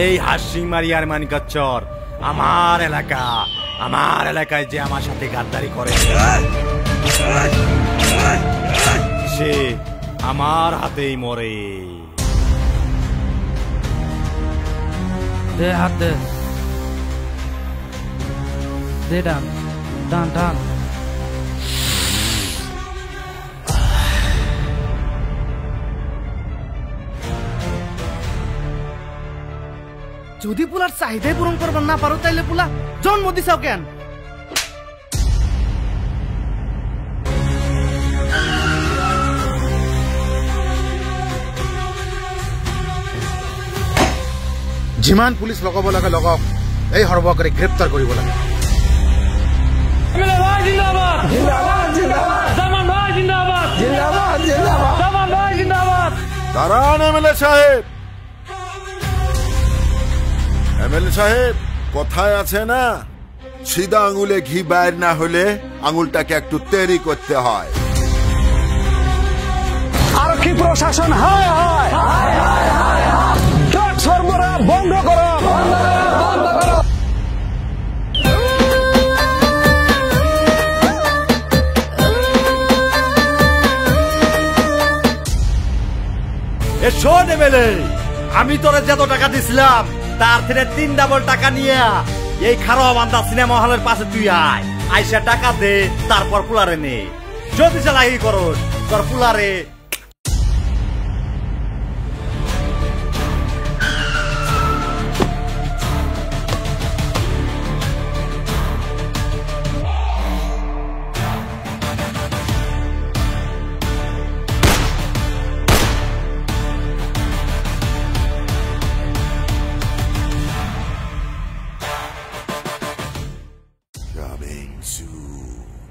এই হাসি মারিয়ার মানিকাচ্চর আমার এলাকায় যে আমার সাথে গাদ্দারি করে সে আমার হাতেই মরে। দে হাত দে, দে ডান ডান ডান। যদি পুলার চাহিদাই পূরণ করবার না পারো তাইলে পুলা জন্ম দিছাও কেন? যিমান পুলিচ লগাব লাগে লগাওক, এই সৰ্বকাৰী গ্ৰেপ্তাৰ কৰিব লাগে। দাঁড়ান এমএলএ সাহেব, এমএলএ সাহেব কথায় আছে না, সিধা আঙুলে ঘি বাইর না হলে আঙুলটাকে একটু তেরি করতে হয়। আরক্ষী প্রশাসন হায় হায়, ট্রাক সরবরাহ বন্ধ করো। শোন এমএলএ, আমি তোরে যত টাকা দিছিলাম তার থেকে 3 ডাবল টাকা নিয়ে এই খারোয়াবান্ধা সিনেমা হলের পাশে তুই আইসা টাকা দে, তারপর পুলারে নে। যদি চালাকি করস তোর পুলারে Coming soon.